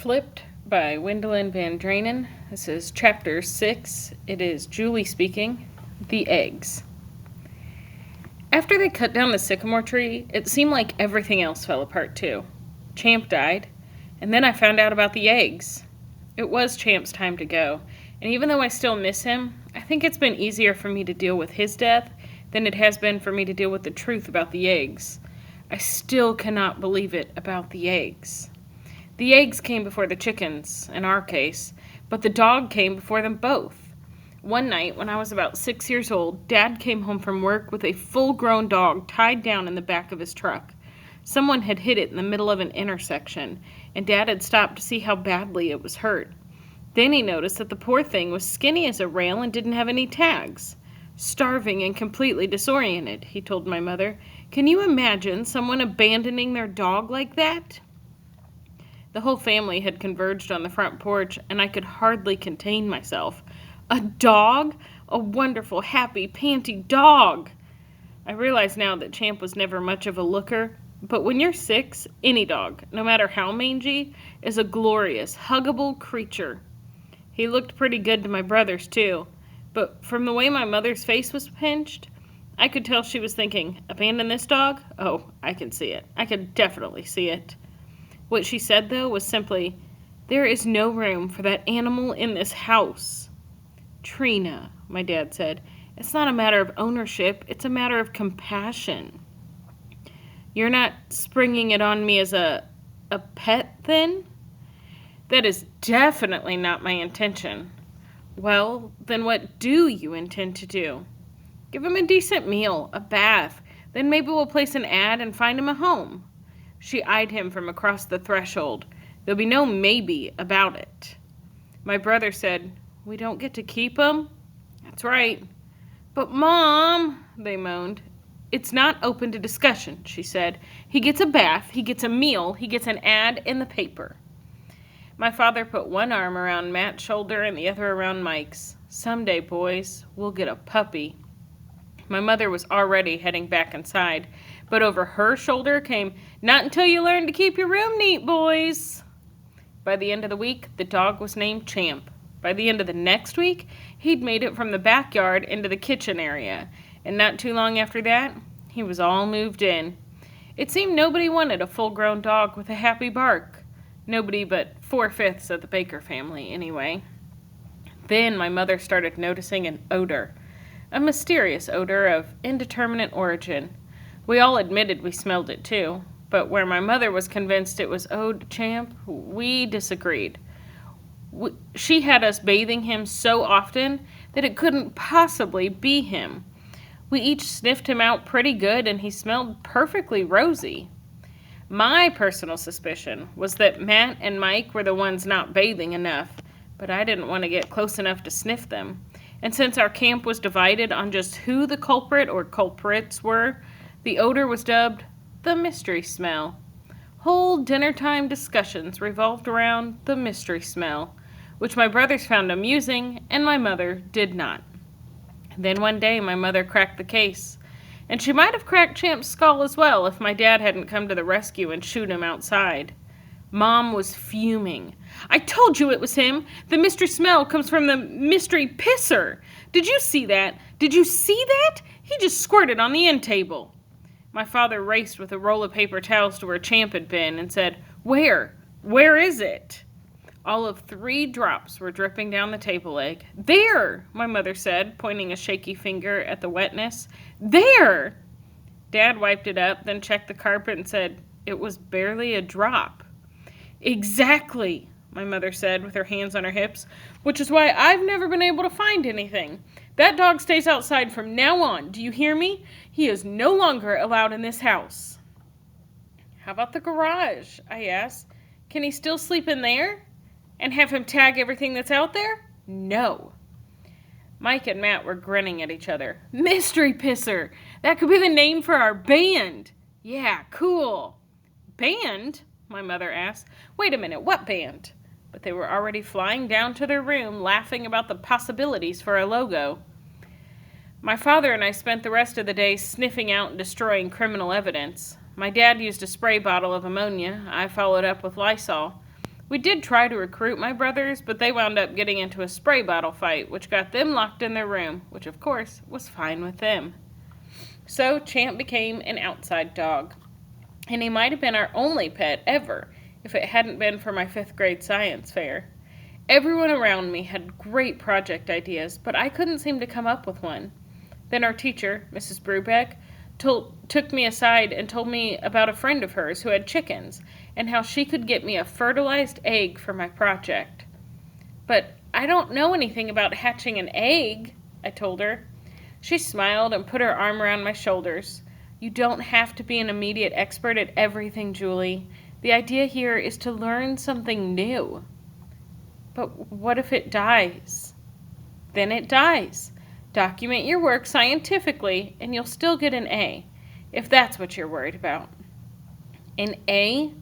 Flipped by Wendelin Van Dranen. This is chapter 6. It is Julie speaking. The eggs. After they cut down the sycamore tree, it seemed like everything else fell apart too. Champ died, and then I found out about the eggs. It was Champ's time to go, and even though I still miss him, I think it's been easier for me to deal with his death than it has been for me to deal with the truth about the eggs. I still cannot believe it about the eggs. The eggs came before the chickens, in our case, but the dog came before them both. One night, when I was about 6 years old, Dad came home from work with a full-grown dog tied down in the back of his truck. Someone had hit it in the middle of an intersection, and Dad had stopped to see how badly it was hurt. Then he noticed that the poor thing was skinny as a rail and didn't have any tags. Starving and completely disoriented, he told my mother. Can you imagine someone abandoning their dog like that? The whole family had converged on the front porch, and I could hardly contain myself. A dog? A wonderful, happy, panty dog! I realize now that Champ was never much of a looker, but when you're 6, any dog, no matter how mangy, is a glorious, huggable creature. He looked pretty good to my brothers, too, but from the way my mother's face was pinched, I could tell she was thinking, abandon this dog? Oh, I can see it. I can definitely see it. What she said, though, was simply, there is no room for that animal in this house. Trina, my dad said, it's not a matter of ownership, it's a matter of compassion. You're not springing it on me as a pet, then? That is definitely not my intention. Well, then what do you intend to do? Give him a decent meal, a bath, then maybe we'll place an ad and find him a home. She eyed him from across the threshold. There'll be no maybe about it. My brother said, we don't get to keep him? That's right. But Mom, they moaned. It's not open to discussion, she said. He gets a bath, he gets a meal, he gets an ad in the paper. My father put one arm around Matt's shoulder and the other around Mike's. Someday, boys, we'll get a puppy. My mother was already heading back inside, but over her shoulder came, not until you learn to keep your room neat, boys. By the end of the week, the dog was named Champ. By the end of the next week, he'd made it from the backyard into the kitchen area, and not too long after that, he was all moved in. It seemed nobody wanted a full-grown dog with a happy bark. Nobody but 4/5 of the Baker family, anyway. Then my mother started noticing an odor. A mysterious odor of indeterminate origin. We all admitted we smelled it too, but where my mother was convinced it was owed to Champ, we disagreed. She had us bathing him so often that it couldn't possibly be him. We each sniffed him out pretty good, and he smelled perfectly rosy. My personal suspicion was that Matt and Mike were the ones not bathing enough, but I didn't want to get close enough to sniff them. And since our camp was divided on just who the culprit or culprits were, the odor was dubbed the mystery smell. Whole dinner-time discussions revolved around the mystery smell, which my brothers found amusing and my mother did not. Then one day my mother cracked the case, and she might have cracked Champ's skull as well if my dad hadn't come to the rescue and shooed him outside. Mom was fuming. I told you it was him. The mystery smell comes from the mystery pisser. Did you see that? Did you see that? He just squirted on the end table. My father raced with a roll of paper towels to where Champ had been and said, Where? Where is it? All of 3 drops were dripping down the table leg. There, my mother said, pointing a shaky finger at the wetness. There! Dad wiped it up, then checked the carpet and said, it was barely a drop. Exactly, my mother said with her hands on her hips, which is why I've never been able to find anything. That dog stays outside from now on, do you hear me? He is no longer allowed in this house. How about the garage? I asked. Can he still sleep in there? And have him tag everything that's out there? No. Mike and Matt were grinning at each other. Mystery Pisser! That could be the name for our band. Yeah, cool. Band? My mother asked. Wait a minute, what band? But they were already flying down to their room, laughing about the possibilities for a logo. My father and I spent the rest of the day sniffing out and destroying criminal evidence. My dad used a spray bottle of ammonia. I followed up with Lysol. We did try to recruit my brothers, but they wound up getting into a spray bottle fight, which got them locked in their room, which of course was fine with them. So Champ became an outside dog, and he might have been our only pet ever if it hadn't been for my 5th grade science fair. Everyone around me had great project ideas, but I couldn't seem to come up with one. Then our teacher, Mrs. Brubeck, took me aside and told me about a friend of hers who had chickens and how she could get me a fertilized egg for my project. "But I don't know anything about hatching an egg," I told her. She smiled and put her arm around my shoulders. "You don't have to be an immediate expert at everything, Julie. The idea here is to learn something new." "But what if it dies?" "Then it dies. Document your work scientifically and you'll still get an A, if that's what you're worried about." An A?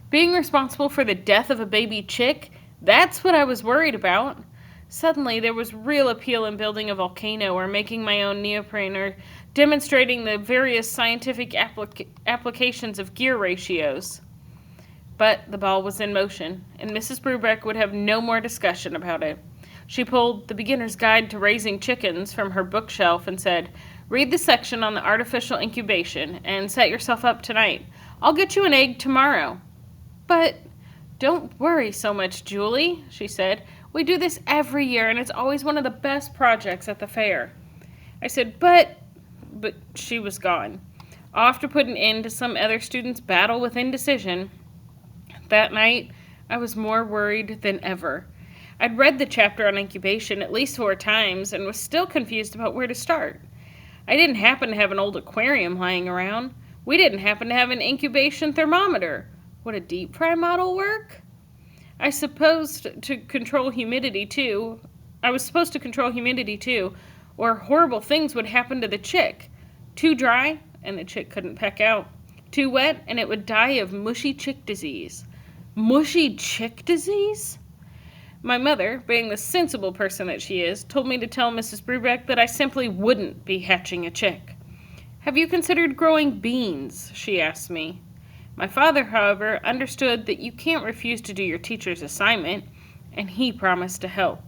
Being responsible for the death of a baby chick? That's what I was worried about. Suddenly there was real appeal in building a volcano or making my own neoprene or demonstrating the various scientific applications of gear ratios. But the ball was in motion, and Mrs. Brubeck would have no more discussion about it. She pulled The Beginner's Guide to Raising Chickens from her bookshelf and said, "Read the section on the artificial incubation and set yourself up tonight. I'll get you an egg tomorrow." "But don't worry so much, Julie," she said. "We do this every year, and it's always one of the best projects at the fair." I said, but she was gone, off to put an end to some other student's battle with indecision. That night, I was more worried than ever. I'd read the chapter on incubation at least 4 times and was still confused about where to start. I didn't happen to have an old aquarium lying around. We didn't happen to have an incubation thermometer. Would a deep fry model work? I was supposed to control humidity too, or horrible things would happen to the chick. Too dry, and the chick couldn't peck out. Too wet, and it would die of mushy chick disease. Mushy chick disease? My mother, being the sensible person that she is, told me to tell Mrs. Brubeck that I simply wouldn't be hatching a chick. "Have you considered growing beans?" she asked me. My father, however, understood that you can't refuse to do your teacher's assignment, and he promised to help.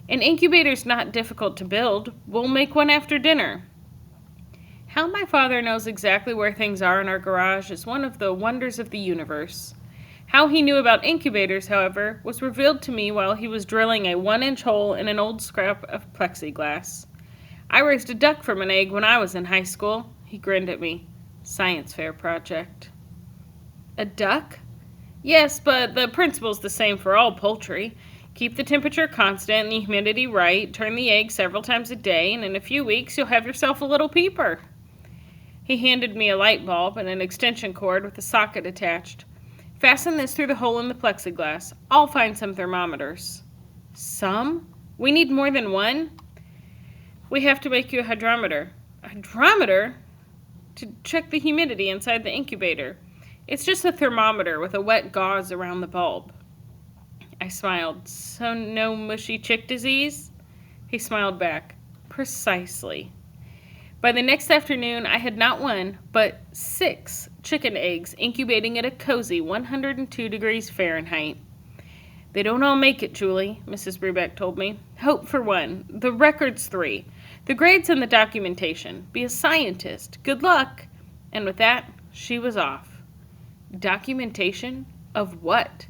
"An incubator's not difficult to build. We'll make one after dinner." How my father knows exactly where things are in our garage is one of the wonders of the universe. How he knew about incubators, however, was revealed to me while he was drilling a 1-inch hole in an old scrap of plexiglass. "I raised a duck from an egg when I was in high school," he grinned at me. "Science fair project." "A duck?" "Yes, but the principle's the same for all poultry. Keep the temperature constant and the humidity right, turn the egg several times a day, and in a few weeks you'll have yourself a little peeper." He handed me a light bulb and an extension cord with a socket attached. "Fasten this through the hole in the plexiglass. I'll find some thermometers." "Some? We need more than one?" "We have to make you a hydrometer." "A hydrometer?" "To check the humidity inside the incubator. It's just a thermometer with a wet gauze around the bulb." I smiled. "So no mushy chick disease?" He smiled back. "Precisely." By the next afternoon, I had not 1, but 6 chicken eggs incubating at a cozy 102 degrees Fahrenheit. "They don't all make it, Julie," Mrs. Brubeck told me. "Hope for 1. The record's 3. The grade's in the documentation. Be a scientist. Good luck." And with that, she was off. Documentation? Of what?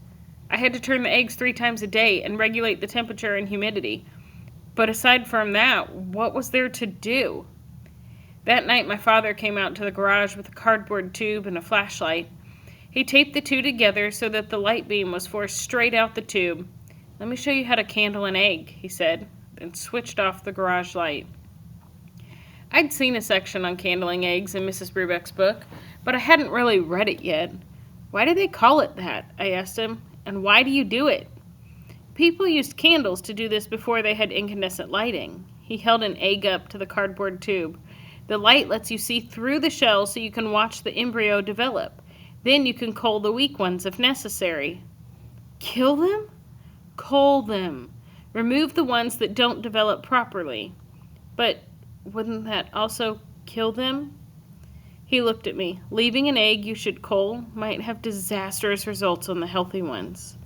I had to turn the eggs 3 times a day and regulate the temperature and humidity. But aside from that, what was there to do? That night my father came out to the garage with a cardboard tube and a flashlight. He taped the 2 together so that the light beam was forced straight out the tube. "Let me show you how to candle an egg," he said, and switched off the garage light. I'd seen a section on candling eggs in Mrs. Brubeck's book, but I hadn't really read it yet. "Why do they call it that?" I asked him, "and why do you do it?" "People used candles to do this before they had incandescent lighting." He held an egg up to the cardboard tube. "The light lets you see through the shell so you can watch the embryo develop. Then you can cull the weak ones if necessary." "Kill them?" "Cull them. Remove the ones that don't develop properly." "But wouldn't that also kill them?" He looked at me. "Leaving an egg you should cull might have disastrous results on the healthy ones."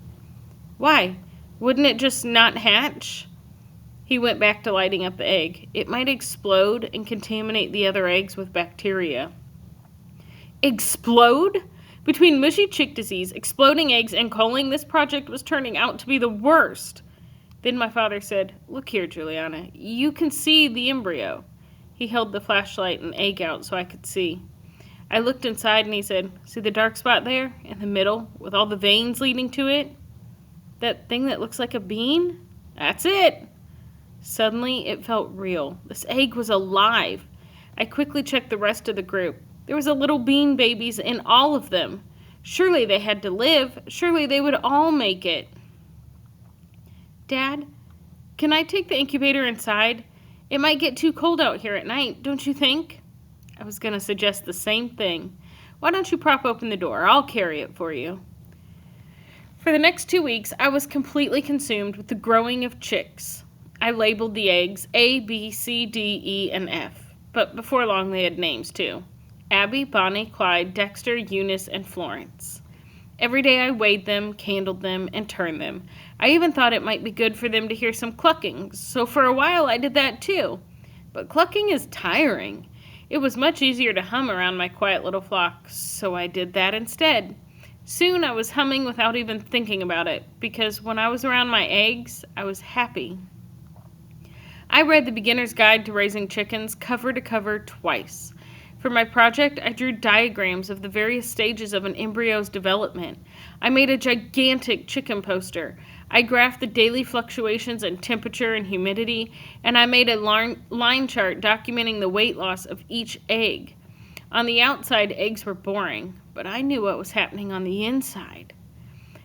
Why? Wouldn't it just not hatch? He went back to lighting up the egg. It might explode and contaminate the other eggs with bacteria. Explode? Between mushy chick disease, exploding eggs, and culling, this project was turning out to be the worst. Then my father said, "Look here, Juliana, you can see the embryo." He held the flashlight and egg out so I could see. I looked inside and he said, "See the dark spot there, in the middle, with all the veins leading to it? That thing that looks like a bean? That's it." Suddenly, it felt real. This egg was alive. I quickly checked the rest of the group. There was a little bean babies in all of them. Surely they had to live. Surely they would all make it. "Dad, can I take the incubator inside? It might get too cold out here at night, don't you think?" I was going to suggest the same thing. "Why don't you prop open the door? I'll carry it for you." For the next 2 weeks, I was completely consumed with the growing of chicks. I labeled the eggs A, B, C, D, E, and F. But before long, they had names, too. Abby, Bonnie, Clyde, Dexter, Eunice, and Florence. Every day I weighed them, candled them, and turned them. I even thought it might be good for them to hear some clucking, so for a while I did that too. But clucking is tiring. It was much easier to hum around my quiet little flock, so I did that instead. Soon I was humming without even thinking about it, because when I was around my eggs, I was happy. I read The Beginner's Guide to Raising Chickens cover to cover twice. For my project, I drew diagrams of the various stages of an embryo's development. I made a gigantic chicken poster. I graphed the daily fluctuations in temperature and humidity, and I made a line chart documenting the weight loss of each egg. On the outside, eggs were boring, but I knew what was happening on the inside.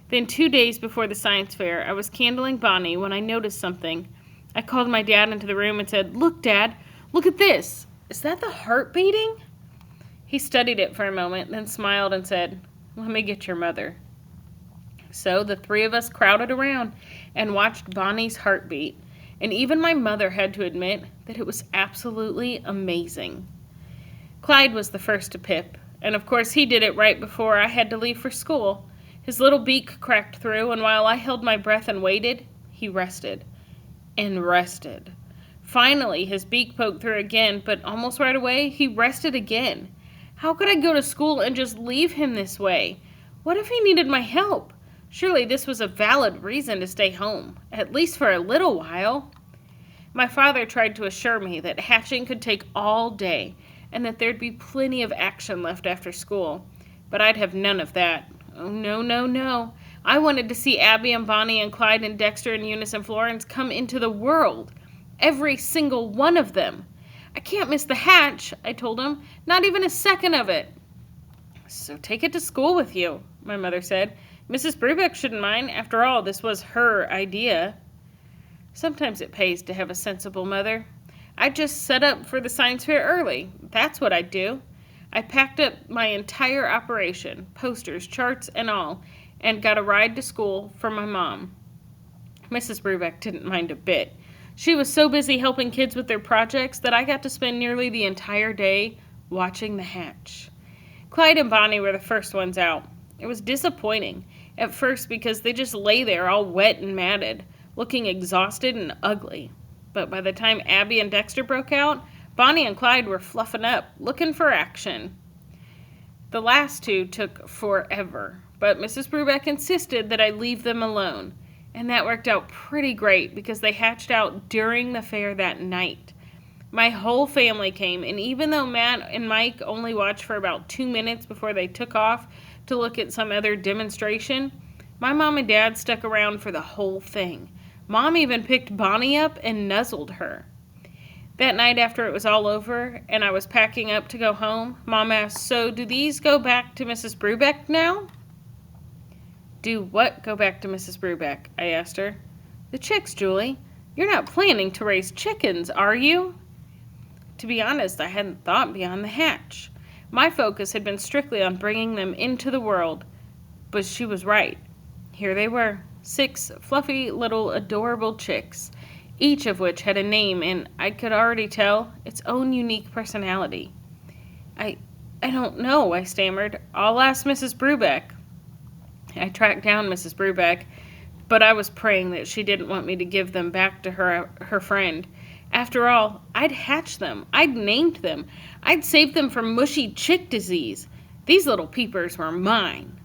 Then 2 days before the science fair, I was candling Bonnie when I noticed something. I called my dad into the room and said, "Look, Dad, look at this. Is that the heart beating?" He studied it for a moment, then smiled and said, "Let me get your mother." So the three of us crowded around and watched Bonnie's heartbeat, and even my mother had to admit that it was absolutely amazing. Clyde was the first to pip, and of course he did it right before I had to leave for school. His little beak cracked through, and while I held my breath and waited, he rested. And rested. Finally, his beak poked through again, but almost right away, he rested again. How could I go to school and just leave him this way? What if he needed my help? Surely this was a valid reason to stay home, at least for a little while. My father tried to assure me that hatching could take all day, and that there'd be plenty of action left after school. But I'd have none of that. Oh, no, no, no. I wanted to see Abby and Bonnie and Clyde and Dexter and Eunice and Florence come into the world. Every single one of them. "I can't miss the hatch," I told him. "Not even a second of it." "So take it to school with you," my mother said. "Mrs. Brubeck shouldn't mind. After all, this was her idea." Sometimes it pays to have a sensible mother. I'd just set up for the science fair early. That's what I'd do. I packed up my entire operation, posters, charts, and all, and got a ride to school for my mom. Mrs. Brubeck didn't mind a bit. She was so busy helping kids with their projects that I got to spend nearly the entire day watching the hatch. Clyde and Bonnie were the first ones out. It was disappointing, at first because they just lay there all wet and matted, looking exhausted and ugly. But by the time Abby and Dexter broke out, Bonnie and Clyde were fluffing up, looking for action. The last two took forever, but Mrs. Brubeck insisted that I leave them alone. And that worked out pretty great because they hatched out during the fair that night. My whole family came, and even though Matt and Mike only watched for about 2 minutes before they took off to look at some other demonstration, my mom and dad stuck around for the whole thing. Mom even picked Bonnie up and nuzzled her. That night after it was all over and I was packing up to go home, Mom asked, "So do these go back to Mrs. Brubeck now?" "Do what go back to Mrs. Brubeck?" I asked her. "The chicks, Julie. You're not planning to raise chickens, are you?" To be honest, I hadn't thought beyond the hatch. My focus had been strictly on bringing them into the world. But she was right. Here they were, 6 fluffy little adorable chicks, each of which had a name and, I could already tell, its own unique personality. I don't know," I stammered. "I'll ask Mrs. Brubeck." I tracked down Mrs. Brubeck, but I was praying that she didn't want me to give them back to her friend. After all, I'd hatched them. I'd named them. I'd saved them from mushy chick disease. These little peepers were mine.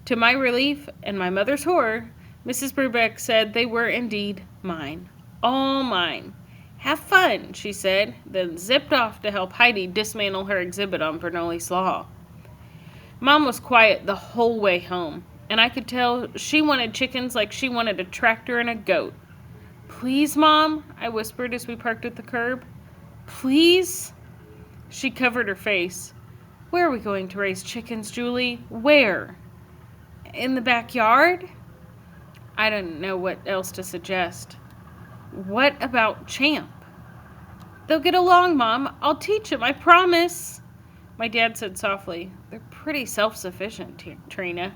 To my relief and my mother's horror, Mrs. Brubeck said they were indeed mine. All mine. Have fun, she said, then zipped off to help Heidi dismantle her exhibit on Bernoulli's Law. Mom was quiet the whole way home, and I could tell she wanted chickens like she wanted a tractor and a goat. Please, Mom, I whispered as we parked at the curb. Please? She covered her face. Where are we going to raise chickens, Julie? Where? In the backyard? I didn't know what else to suggest. What about Champ? They'll get along, Mom. I'll teach them, I promise. My dad said softly, they're pretty self-sufficient, Trina.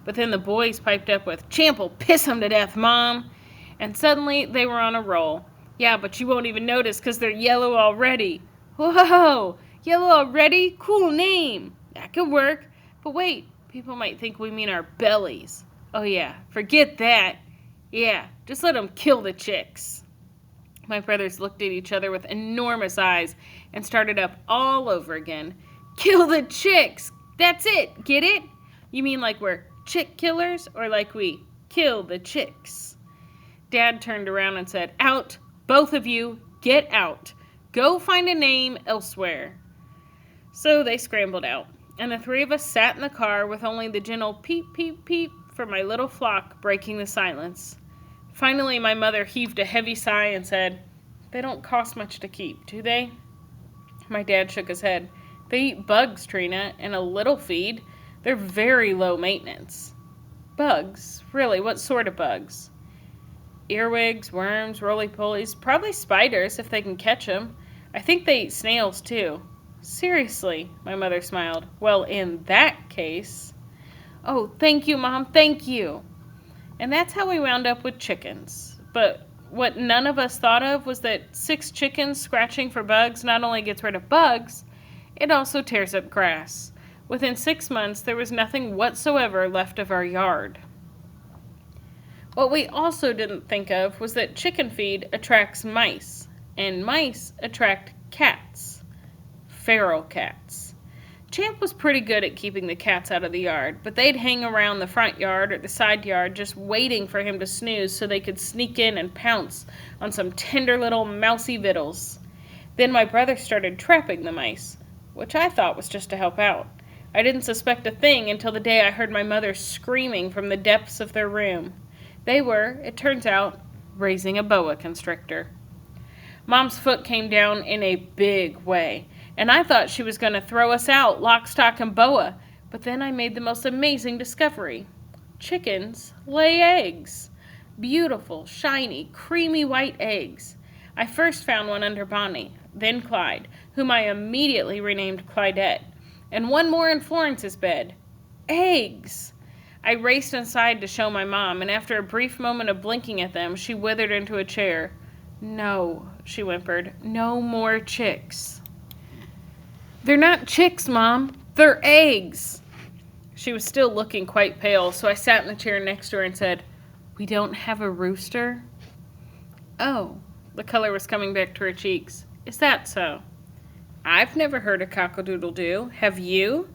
But then the boys piped up with, Champ'll piss them to death, Mom. And suddenly they were on a roll. Yeah, but you won't even notice because they're yellow already. Whoa, yellow already? Cool name. That could work. But wait, people might think we mean our bellies. Oh yeah, forget that. Yeah, just let them kill the chicks. My brothers looked at each other with enormous eyes and started up all over again. Kill the chicks! That's it! Get it? You mean like we're chick killers or like we kill the chicks? Dad turned around and said, Out! Both of you, get out! Go find a name elsewhere. So they scrambled out, and the three of us sat in the car with only the gentle peep, peep, peep from my little flock breaking the silence. Finally, my mother heaved a heavy sigh and said, They don't cost much to keep, do they? My dad shook his head. They eat bugs, Trina, and a little feed. They're very low maintenance. Bugs? Really, what sort of bugs? Earwigs, worms, roly-polies, probably spiders if they can catch them. I think they eat snails, too. Seriously, my mother smiled. Well, in that case... Oh, thank you, Mom, thank you. And that's how we wound up with chickens. But what none of us thought of was that 6 chickens scratching for bugs not only gets rid of bugs, it also tears up grass. Within 6 months, there was nothing whatsoever left of our yard. What we also didn't think of was that chicken feed attracts mice, and mice attract cats. Feral cats. Champ was pretty good at keeping the cats out of the yard, but they'd hang around the front yard or the side yard just waiting for him to snooze so they could sneak in and pounce on some tender little mousy victuals. Then my brother started trapping the mice, which I thought was just to help out. I didn't suspect a thing until the day I heard my mother screaming from the depths of their room. They were, it turns out, raising a boa constrictor. Mom's foot came down in a big way, and I thought she was going to throw us out, lock, stock, and boa. But then I made the most amazing discovery. Chickens lay eggs. Beautiful, shiny, creamy white eggs. I first found one under Bonnie, then Clyde, whom I immediately renamed Clydette, and one more in Florence's bed. Eggs! I raced inside to show my mom, and after a brief moment of blinking at them, she withered into a chair. No, she whimpered, no more chicks. They're not chicks, Mom. They're eggs. She was still looking quite pale, so I sat in the chair next to her and said, We don't have a rooster? Oh, the color was coming back to her cheeks. Is that so? I've never heard a cock-a-doodle-doo. Have you?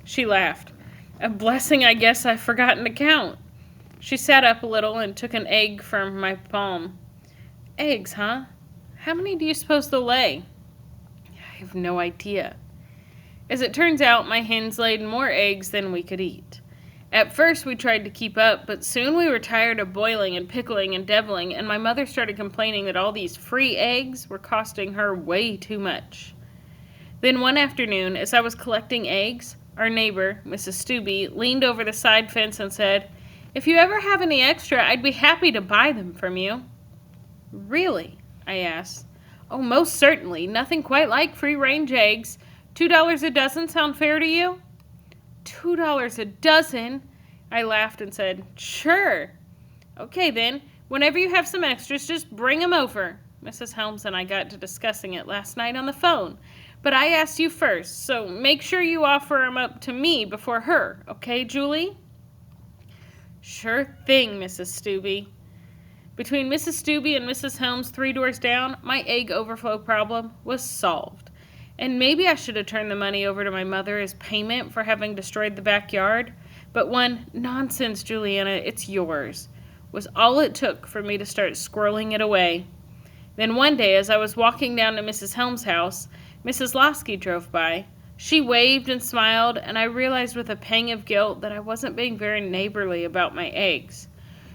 She laughed. A blessing I guess I've forgotten to count. She sat up a little and took an egg from my palm. Eggs, huh? How many do you suppose they'll lay? I have no idea. As it turns out, my hens laid more eggs than we could eat. At first we tried to keep up, but soon we were tired of boiling and pickling and deviling, and my mother started complaining that all these free eggs were costing her way too much. Then one afternoon, as I was collecting eggs, our neighbor, Mrs. Stubbe, leaned over the side fence and said, If you ever have any extra, I'd be happy to buy them from you. Really? I asked. Oh, most certainly. Nothing quite like free-range eggs. $2 a dozen sound fair to you? $2 a dozen? I laughed and said, Sure. Okay, then. Whenever you have some extras, just bring 'em over. Mrs. Helms and I got to discussing it last night on the phone. But I asked you first, so make sure you offer 'em up to me before her. Okay, Julie? "Sure thing, Mrs. Stubbe." Between Mrs. Stubbe and Mrs. Helms 3 doors down, my egg overflow problem was solved. And maybe I should have turned the money over to my mother as payment for having destroyed the backyard, but "Nonsense, Juliana, it's yours," was all it took for me to start squirreling it away. Then one day, as I was walking down to Mrs. Helms' house, Mrs. Losky drove by. She waved and smiled, and I realized with a pang of guilt that I wasn't being very neighborly about my eggs.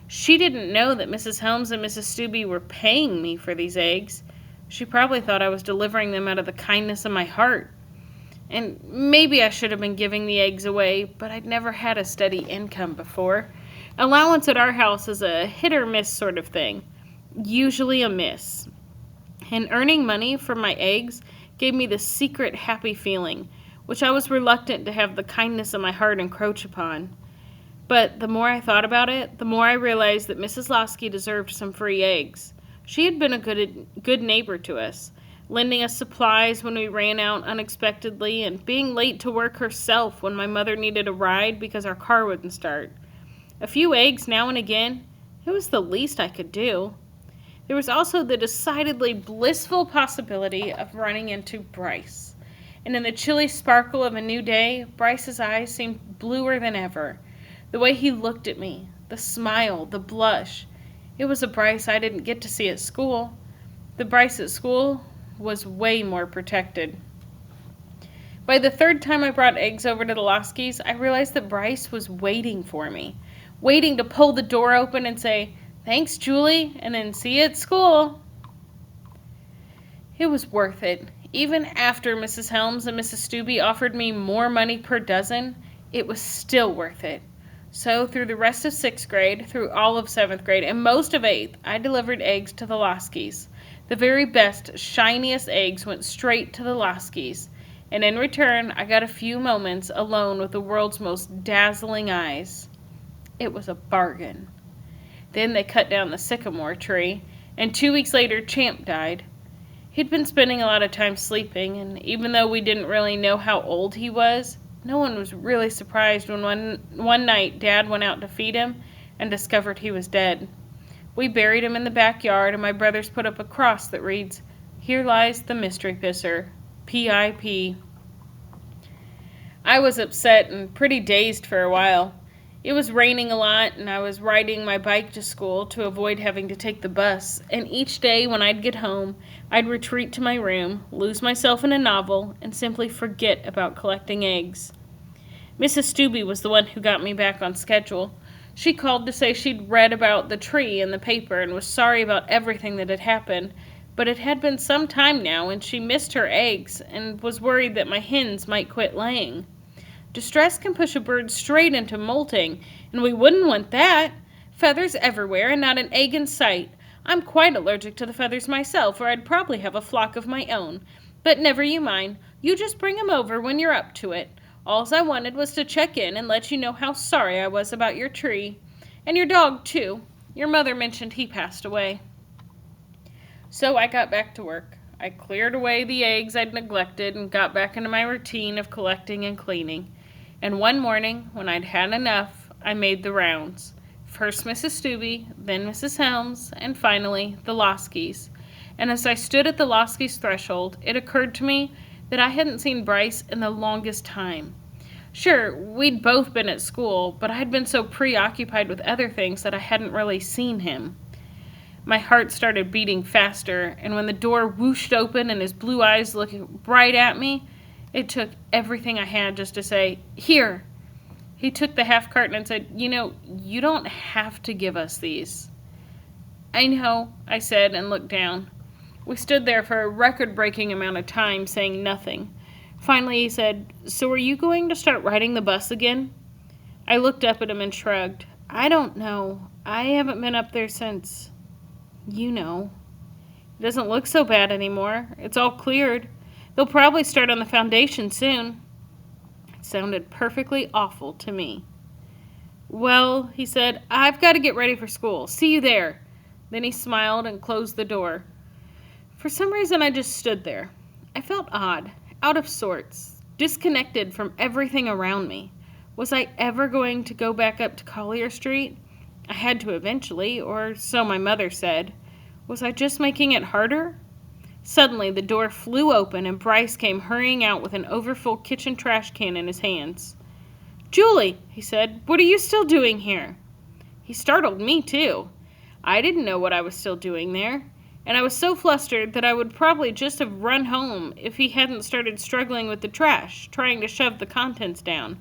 She didn't know that Mrs. Helms and Mrs. Stubbe were paying me for these eggs. She probably thought I was delivering them out of the kindness of my heart. And maybe I should have been giving the eggs away, but I'd never had a steady income before. Allowance at our house is a hit or miss sort of thing. Usually a miss. And earning money from my eggs gave me this secret happy feeling, which I was reluctant to have the kindness of my heart encroach upon. But the more I thought about it, the more I realized that Mrs. Losky deserved some free eggs. She had been a good neighbor to us, lending us supplies when we ran out unexpectedly and being late to work herself when my mother needed a ride because our car wouldn't start. A few eggs now and again, it was the least I could do. There was also the decidedly blissful possibility of running into Bryce. And in the chilly sparkle of a new day, Bryce's eyes seemed bluer than ever. The way he looked at me, the smile, the blush. It was a Bryce I didn't get to see at school. The Bryce at school was way more protected. By the third time I brought eggs over to the Loskys, I realized that Bryce was waiting for me. Waiting to pull the door open and say, "Thanks, Julie," and then see you at school. It was worth it. Even after Mrs. Helms and Mrs. Stubbe offered me more money per dozen, it was still worth it. So through the rest of 6th grade, through all of 7th grade, and most of 8th, I delivered eggs to the Loskys. The very best, shiniest eggs went straight to the Loskys. And in return, I got a few moments alone with the world's most dazzling eyes. It was a bargain. Then they cut down the sycamore tree, and 2 weeks later, Champ died. He'd been spending a lot of time sleeping, and even though we didn't really know how old he was, no one was really surprised when one night Dad went out to feed him and discovered he was dead. We buried him in the backyard, and my brothers put up a cross that reads, "Here lies the mystery pisser, P.I.P." I was upset and pretty dazed for a while. It was raining a lot, and I was riding my bike to school to avoid having to take the bus, and each day when I'd get home, I'd retreat to my room, lose myself in a novel, and simply forget about collecting eggs. Mrs. Stubbe was the one who got me back on schedule. She called to say she'd read about the tree in the paper and was sorry about everything that had happened, but it had been some time now, and she missed her eggs and was worried that my hens might quit laying. Distress can push a bird straight into molting, and we wouldn't want that. Feathers everywhere and not an egg in sight. I'm quite allergic to the feathers myself, or I'd probably have a flock of my own. But never you mind. You just bring 'em over when you're up to it. Alls I wanted was to check in and let you know how sorry I was about your tree. And your dog, too. Your mother mentioned he passed away. So I got back to work. I cleared away the eggs I'd neglected and got back into my routine of collecting and cleaning. And one morning, when I'd had enough, I made the rounds. First Mrs. Stubbe, then Mrs. Helms, and finally the Loskys. And as I stood at the Loskys' threshold, it occurred to me that I hadn't seen Bryce in the longest time. Sure, we'd both been at school, but I'd been so preoccupied with other things that I hadn't really seen him. My heart started beating faster, and when the door whooshed open and his blue eyes looked right at me, it took everything I had just to say, "Here." He took the half carton and said, "You don't have to give us these." "I know," I said and looked down. We stood there for a record-breaking amount of time saying nothing. Finally he said, "So are you going to start riding the bus again?" I looked up at him and shrugged. "I don't know. I haven't been up there since, It doesn't look so bad anymore. It's all cleared. They'll probably start on the foundation soon." It sounded perfectly awful to me. "Well," he said, "I've got to get ready for school. See you there." Then he smiled and closed the door. For some reason, I just stood there. I felt odd, out of sorts, disconnected from everything around me. Was I ever going to go back up to Collier Street? I had to eventually, or so my mother said. Was I just making it harder? Suddenly, the door flew open and Bryce came hurrying out with an overfull kitchen trash can in his hands. "Julie," he said, "what are you still doing here?" He startled me, too. I didn't know what I was still doing there, and I was so flustered that I would probably just have run home if he hadn't started struggling with the trash, trying to shove the contents down.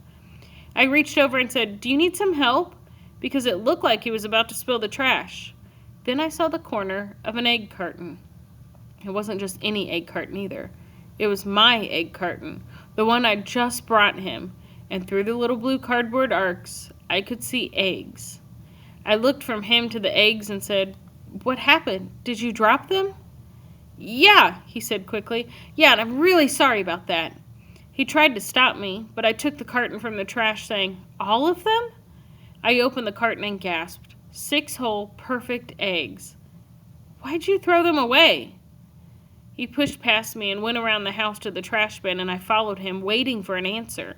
I reached over and said, "Do you need some help?" because it looked like he was about to spill the trash. Then I saw the corner of an egg carton. It wasn't just any egg carton either. It was my egg carton, the one I'd just brought him, and through the little blue cardboard arcs, I could see eggs. I looked from him to the eggs and said, "What happened? Did you drop them?" "Yeah," he said quickly. "Yeah, and I'm really sorry about that." He tried to stop me, but I took the carton from the trash, saying, "All of them?" I opened the carton and gasped. 6 whole, perfect eggs. "Why'd you throw them away?" He pushed past me and went around the house to the trash bin, and I followed him, waiting for an answer.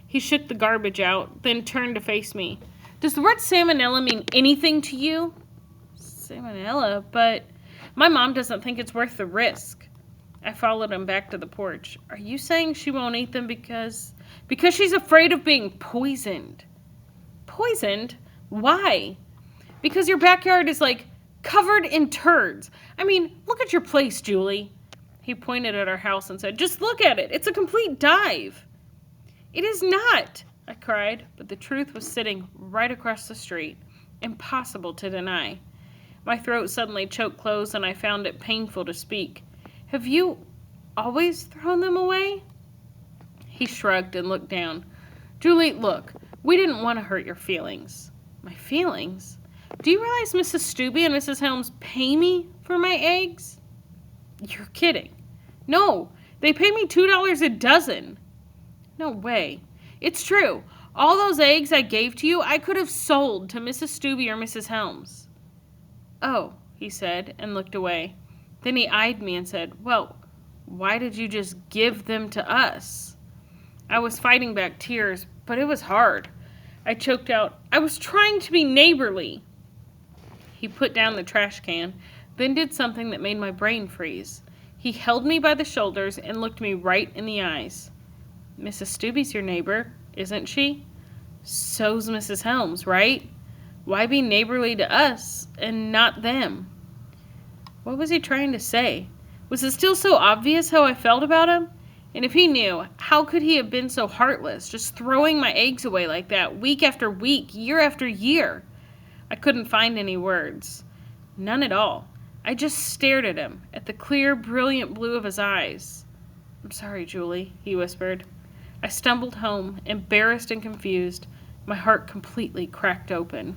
He shook the garbage out, then turned to face me. "Does the word salmonella mean anything to you?" "Salmonella? But my mom doesn't think it's worth the risk." I followed him back to the porch. "Are you saying she won't eat them because she's afraid of being poisoned?" "Poisoned? Why?" "Because your backyard is like covered in turds. I mean, look at your place, Julie." He pointed at our house and said, "Just look at it. It's a complete dive." "It is not," I cried, but the truth was sitting right across the street. Impossible to deny. My throat suddenly choked closed and I found it painful to speak. "Have you always thrown them away?" He shrugged and looked down. "Julie, look, we didn't want to hurt your feelings." "My feelings? Do you realize Mrs. Stubbe and Mrs. Helms pay me for my eggs?" "You're kidding." "No, they pay me $2 a dozen." "No way." "It's true. All those eggs I gave to you, I could have sold to Mrs. Stubbe or Mrs. Helms." "Oh," he said, and looked away. Then he eyed me and said, "Well, why did you just give them to us?" I was fighting back tears, but it was hard. I choked out, "I was trying to be neighborly." He put down the trash can, then did something that made my brain freeze. He held me by the shoulders and looked me right in the eyes. "Mrs. Stubbe's your neighbor, isn't she? So's Mrs. Helms, right? Why be neighborly to us and not them?" What was he trying to say? Was it still so obvious how I felt about him? And if he knew, how could he have been so heartless, just throwing my eggs away like that, week after week, year after year? I couldn't find any words. None at all. I just stared at him, at the clear, brilliant blue of his eyes. "I'm sorry, Julie," he whispered. I stumbled home, embarrassed and confused, my heart completely cracked open.